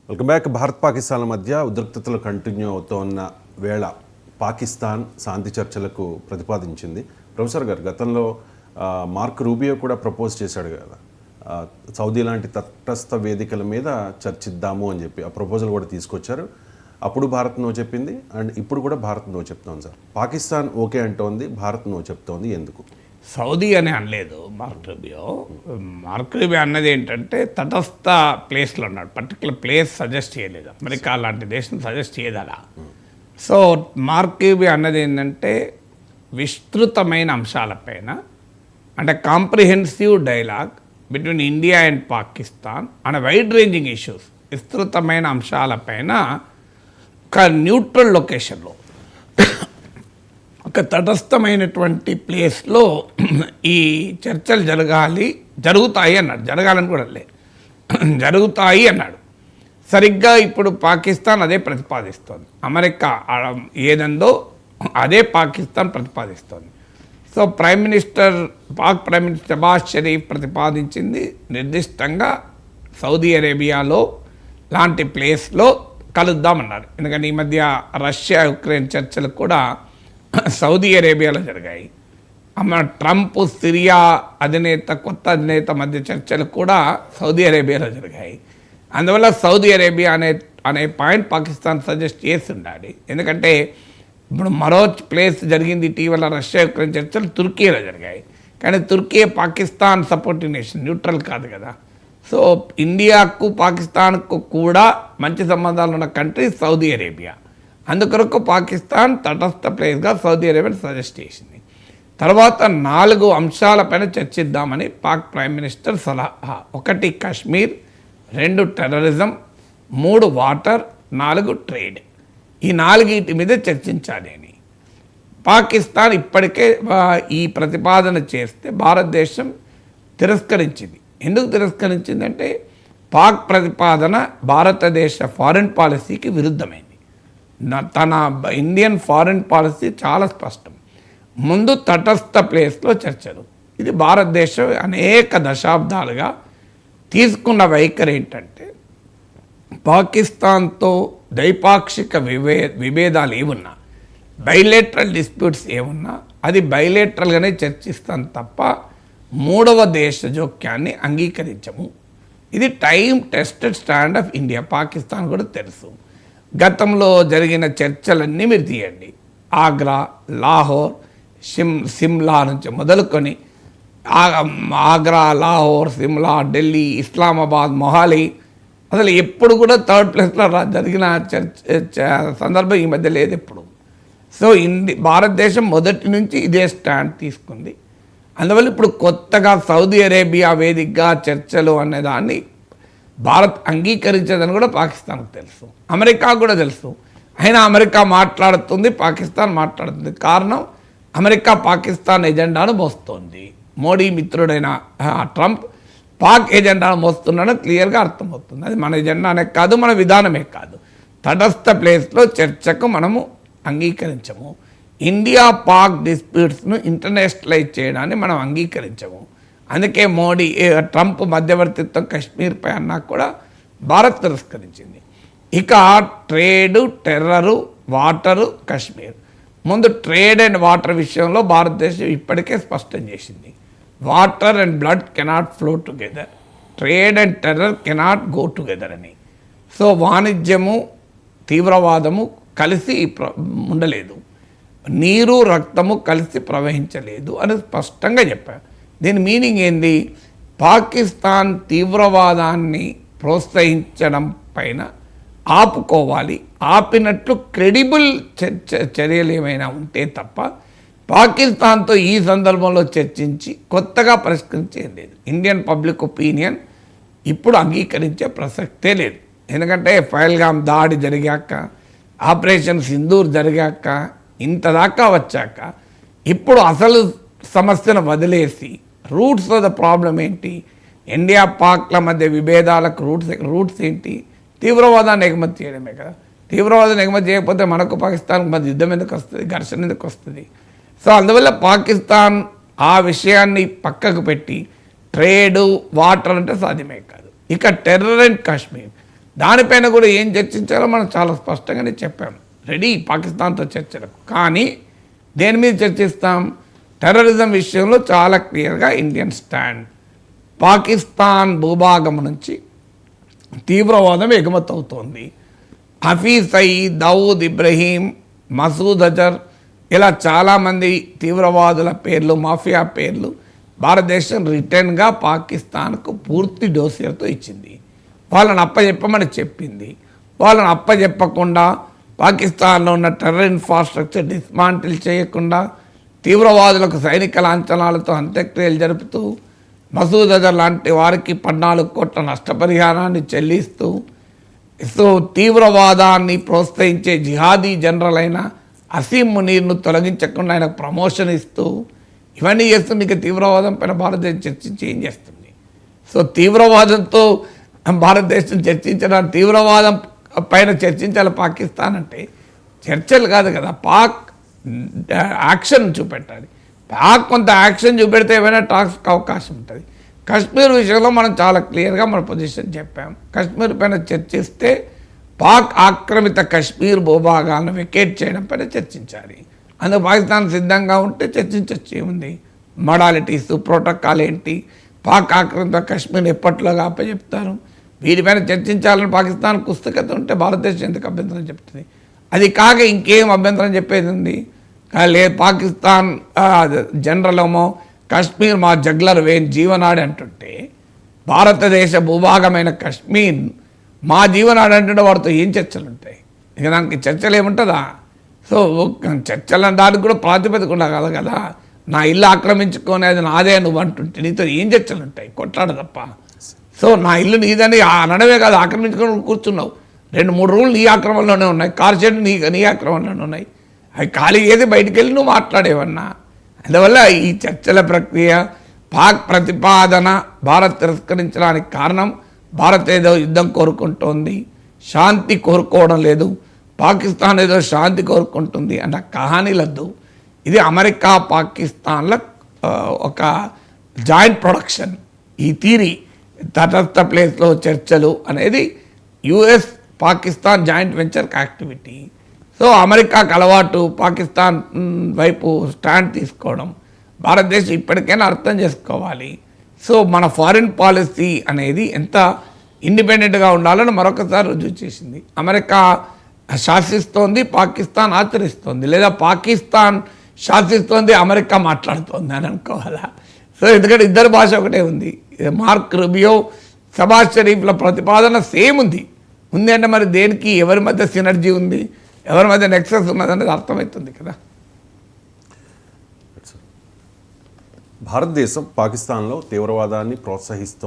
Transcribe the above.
Welcome back. Bharat పాకిస్తాన్ల మధ్య ఉద్రిక్తతలు continue అవుతోన్న వేళ పాకిస్తాన్ శాంతి చర్చలకు ప్రతిపాదించింది. ప్రొఫెసర్ గారు, గతంలో మార్క్ రూబియో కూడా ప్రపోజ్ చేశాడు కదా, సౌదీ లాంటి తటస్థ వేదికల మీద చర్చిద్దాము అని చెప్పి ఆ ప్రపోజల్ కూడా తీసుకొచ్చారు. అప్పుడు భారత్ నో చెప్పింది అండ్ ఇప్పుడు కూడా భారత్ నో చెప్తోంది. సార్, పాకిస్తాన్ ఓకే అంటోంది, భారత్ నో చెప్తోంది. ఎందుకు? సౌదీ అని అనలేదు మార్క్ రూబియో. మార్క్ రూబియో అన్నది ఏంటంటే తటస్థ ప్లేస్లో అన్నాడు, పర్టికులర్ ప్లేస్ సజెస్ట్ చేయలేదు. అమెరికా లాంటి దేశం సజెస్ట్ చేయదు అలా. సో మార్క్ రూబియో అన్నది ఏంటంటే విస్తృతమైన అంశాలపైన, అంటే comprehensive dialogue between India and Pakistan and wide ranging issues, విస్తృతమైన అంశాలపైన ఒక న్యూట్రల్ లొకేషన్లో, ఒక తటస్థమైనటువంటి ప్లేస్లో ఈ చర్చలు జరుగుతాయి అన్నాడు. జరగాలని కూడా లే, జరుగుతాయి అన్నాడు. సరిగ్గా ఇప్పుడు పాకిస్తాన్ అదే ప్రతిపాదిస్తోంది. అమెరికా ఏదందో అదే పాకిస్తాన్ ప్రతిపాదిస్తోంది. So Pak prime minister Shehbaz Sharif ప్రతిపాదించింది నిర్దిష్టంగా సౌదీ అరేబియాలో లాంటి ప్లేస్లో కలుద్దామన్నారు. ఎందుకంటే ఈ మధ్య రష్యా యుక్రెయిన్ చర్చలు కూడా సౌదీ అరేబియాలో జరిగాయి. ట్రంప్ సిరియా కొత్త అధినేత మధ్య చర్చలు కూడా సౌదీ అరేబియాలో జరిగాయి. అందువల్ల సౌదీ అరేబియా అనే పాయింట్ పాకిస్తాన్ సజెస్ట్ చేసి ఉండాలి. ఎందుకంటే ఇప్పుడు మరో ప్లేస్ జరిగింది ఇటీవల, రష్యా యుక్రెయిన్ చర్చలు తుర్కీలో జరిగాయి. కానీ తుర్కీ పాకిస్తాన్ సపోర్టింగ్ నేషన్, న్యూట్రల్ కాదు కదా. సో ఇండియాకు పాకిస్తాన్కు కూడా మంచి సంబంధాలు ఉన్న కంట్రీ సౌదీ అరేబియా. అందుకొరకు పాకిస్తాన్ తటస్థ ప్లేస్గా సౌదీ అరేబియా సజెస్ట్ చేసింది. తర్వాత 4 అంశాలపైన చర్చిద్దామని పాక్ ప్రైమ్ మినిస్టర్ సలహా. 1 కాశ్మీర్, 2 టెర్రరిజం, 3 వాటర్, 4 ట్రేడ్. ఈ 4 మీద చర్చించాలి అని పాకిస్తాన్ ఇప్పటికే ఈ ప్రతిపాదన చేస్తే భారతదేశం తిరస్కరించింది. ఎందుకు తిరస్కరించిందంటే పాక్ ప్రతిపాదన భారతదేశ ఫారిన్ పాలసీకి విరుద్ధమైంది. తన ఇండియన్ ఫారిన్ పాలసీ చాలా స్పష్టం. ముందు తటస్థ ప్లేస్లో చర్చలు. ఇది భారతదేశం అనేక దశాబ్దాలుగా తీసుకున్న వైఖరి ఏంటంటే పాకిస్తాన్తో ద్వైపాక్షిక విభేదాలు ఏమున్నా, బైలేటరల్ డిస్ప్యూట్స్ ఏమున్నా అది బైలేటరల్గానే చర్చిస్తాం తప్ప 3వ దేశ జోక్యాన్ని అంగీకరించము. ఇది time tested stand of India. Pakistan కూడా తెలుసు. గతంలో జరిగిన చర్చలన్నీ మీరు తీయండి, ఆగ్రా, లాహోర్, సిమ్లా నుంచి మొదలుకొని ఆగ్రా, లాహోర్, సిమ్లా, ఢిల్లీ, ఇస్లామాబాద్, మొహాలీ, అసలు ఎప్పుడు కూడా థర్డ్ ప్లేస్లో జరిగిన సందర్భం ఈ మధ్య లేదు ఎప్పుడు. సో భారతదేశం మొదటి నుంచి ఇదే స్టాండ్ తీసుకుంది. అందువల్ల ఇప్పుడు కొత్తగా సౌదీ అరేబియా వేదికగా చర్చలు అనేదాన్ని భారత్ అంగీకరించేదని కూడా పాకిస్తాన్కు తెలుసు, అమెరికా కూడా తెలుసు. అయినా అమెరికా మాట్లాడుతుంది, పాకిస్తాన్ మాట్లాడుతుంది. కారణం, అమెరికా పాకిస్తాన్ ఎజెండాను మోస్తోంది. మోడీ మిత్రుడైన ట్రంప్ పాక్ ఎజెండాను మోస్తున్నాడని క్లియర్గా అర్థమవుతుంది. అది మన ఎజెండానే కాదు, మన విధానమే కాదు. తటస్థ ప్లేస్లో చర్చకు మనము అంగీకరించము. ఇండియా పాక్ డిస్ప్యూట్స్ను ఇంటర్నేషనలైజ్ చేయడాన్ని మనం అంగీకరించము. అందుకే ట్రంప్ మధ్యవర్తిత్వం కశ్మీర్పై అన్నా కూడా భారత్ తిరస్కరించింది. ఇక ట్రేడు, టెర్రరు, వాటరు, కశ్మీర్. ముందు ట్రేడ్ అండ్ వాటర్ విషయంలో భారతదేశం ఇప్పటికే స్పష్టం చేసింది, water and blood cannot flow together, trade and terror cannot go together అని. సో వాణిజ్యము, తీవ్రవాదము కలిసి ఉండలేదు, నీరు రక్తము కలిసి ప్రవహించలేదు అని స్పష్టంగా చెప్పారు. దీని మీనింగ్ ఏంది? పాకిస్తాన్ తీవ్రవాదాన్ని ప్రోత్సహించడం పైన ఆపుకోవాలి, ఆపినట్లు క్రెడిబుల్ చర్యలు ఏమైనా ఉంటే తప్ప పాకిస్తాన్తో ఈ సందర్భంలో చర్చించి కొత్తగా పరిష్కరించేది లేదు. ఇండియన్ పబ్లిక్ ఒపీనియన్ ఇప్పుడు అంగీకరించే ప్రసక్తే లేదు. ఎందుకంటే పహల్గామ్ దాడి జరిగాక, ఆపరేషన్ సింధూర్ జరిగాక, ఇంతదాకా వచ్చాక ఇప్పుడు అసలు సమస్యను వదిలేసి రూట్స్ ఆఫ్ ద ప్రాబ్లం ఏంటి, ఇండియా పాక్ల మధ్య విభేదాలకు రూట్స్ ఏంటి? తీవ్రవాదాన్ని ఎగుమతి చేయడమే కదా. తీవ్రవాదాన్ని ఎగుమతి చేయకపోతే మనకు పాకిస్తాన్కి మధ్య యుద్ధం ఎందుకు వస్తుంది, ఘర్షణ ఎందుకు వస్తుంది? సో అందువల్ల పాకిస్తాన్ ఆ విషయాన్ని పక్కకు పెట్టి ట్రేడు, వాటర్ అంటే సాధ్యమే కాదు. ఇక టెర్రర్ అండ్ కాశ్మీర్, దానిపైన కూడా ఏం చర్చించాలో మనం చాలా స్పష్టంగానే చెప్పాం. రెడీ పాకిస్తాన్తో చర్చలకు. కానీ దేని మీద చర్చిస్తాం? టెర్రరిజం విషయంలో చాలా క్లియర్గా ఇండియన్ స్టాండ్. పాకిస్తాన్ భూభాగం నుంచి తీవ్రవాదం ఎగుమతవుతోంది. హఫీజ్ సయీద్, దావూద్ ఇబ్రహీం, మసూద్ అజర్, ఇలా చాలామంది తీవ్రవాదుల పేర్లు, మాఫియా పేర్లు భారతదేశం రిటర్న్గా పాకిస్తాన్కు పూర్తి డోసియర్తో ఇచ్చింది. వాళ్ళని అప్పచెప్పమని చెప్పింది. వాళ్ళని అప్పచెప్పకుండా పాకిస్తాన్లో ఉన్న టెర్రర్ ఇన్ఫ్రాస్ట్రక్చర్ డిస్మాంటిల్ చేయకుండా తీవ్రవాదులకు సైనిక లాంఛనాలతో అంత్యక్రియలు జరుపుతూ మసూద్ అజర్ లాంటి వారికి 14 కోట్ల నష్టపరిహారాన్ని చెల్లిస్తూ తీవ్రవాదాన్ని ప్రోత్సహించే జిహాదీ జనరల్ అయిన అసీం మునీర్ను తొలగించకుండా ఆయనకు ప్రమోషన్ ఇస్తూ ఇవన్నీ చేస్తుంది. ఇక తీవ్రవాదం పైన భారతదేశం చర్చించి ఏం చేస్తుంది? తీవ్రవాదంతో భారతదేశం చర్చించడానికి, తీవ్రవాదం పైన చర్చించాలి పాకిస్తాన్ అంటే చర్చలు కాదు కదా, పాక్ యాక్షన్ చూపెట్టాలి. పాక్ కొంత యాక్షన్ చూపెడితే ఏమైనా టాక్స్కి అవకాశం ఉంటుంది. కశ్మీర్ విషయంలో మనం చాలా క్లియర్గా మన పొజిషన్ చెప్పాం. కశ్మీర్ పైన చర్చిస్తే పాక్ ఆక్రమిత కశ్మీర్ భూభాగాలను వెకేట్ చేయడం పైన చర్చించాలి. అందుకు పాకిస్తాన్ సిద్ధంగా ఉంటే చర్చించవచ్చు. ఏముంది? మోడాలిటీస్, ప్రోటోకాల్ ఏంటి, పాక్ ఆక్రమిత కశ్మీర్ ఎప్పట్లోగా అప్పచెప్తారు, వీటిపైన చర్చించాలని పాకిస్తాన్ పుస్తకత ఉంటే భారతదేశం ఎందుకు అభ్యంతరం చెప్తుంది? అది కాక ఇంకేం అభ్యంతరం చెప్పేది ఉంది? పాకిస్తాన్ జనరల్ ఏమో కశ్మీర్ మా జగ్లర్ వేన్ జీవనాడి అంటుంటే, భారతదేశ భూభాగమైన కశ్మీర్ మా జీవనాడి అంటుంటే వాడితో ఏం చర్చలు ఉంటాయి? ఇక దానికి చర్చలు ఏముంటుందా? సో చర్చలు దానికి కూడా ప్రాతిపదిక ఉండాలి కదా. నా ఇల్లు ఆక్రమించుకొని అది నాదే నువ్వు అంటుంటే నీతో ఏం చర్చలు ఉంటాయి? కొట్లాడ తప్ప. సో నా ఇల్లు నీదని అనడమే కాదు, ఆక్రమించుకొని కూర్చున్నావు. 2-3 రూములు నీ ఆక్రమణలోనే ఉన్నాయి, కార్ షెడ్ నీ ఆక్రమణలోనే ఉన్నాయి. అవి ఖాళీ చేసి బయటికి వెళ్ళి నువ్వు మాట్లాడేవన్నా. అందువల్ల ఈ చర్చల ప్రక్రియ, పాక్ ప్రతిపాదన భారత్ తిరస్కరించడానికి కారణం భారత్ ఏదో యుద్ధం కోరుకుంటోంది, శాంతి కోరుకోవడం లేదు. పాకిస్తాన్ ఏదో శాంతి కోరుకుంటుంది అన్న కహానీలద్దు. ఇది అమెరికా పాకిస్తాన్ల ఒక జాయింట్ ప్రొడక్షన్. ఈ థీరీ తటస్థ ప్లేస్లో చర్చలు అనేది US Pakistan joint venture activity. So అమెరికాకు అలవాటు పాకిస్తాన్ వైపు స్టాండ్ తీసుకోవడం. భారతదేశం ఇప్పటికైనా అర్థం చేసుకోవాలి. సో మన ఫారిన్ పాలసీ అనేది ఎంత ఇండిపెండెంట్గా ఉండాలని మరొకసారి రుజువు చేసింది. అమెరికా శాసిస్తోంది, పాకిస్తాన్ ఆచరిస్తోంది, లేదా పాకిస్తాన్ శాసిస్తోంది, అమెరికా మాట్లాడుతోంది అని అనుకోవాలా? సో ఎందుకంటే ఇద్దరు భాష ఒకటే ఉంది. మార్క్ రూబియో, షబాజ్ షరీఫ్ల ప్రతిపాదన సేమ్ ఉంది అంటే మరి దేనికి ఎవరి మధ్య సినర్జీ ఉంది, ఎవరి మధ్య నెక్సెస్ ఉన్నది అనేది అర్థమవుతుంది కదా. భారతదేశం పాకిస్తాన్లో తీవ్రవాదాన్ని ప్రోత్సహిస్తోంది.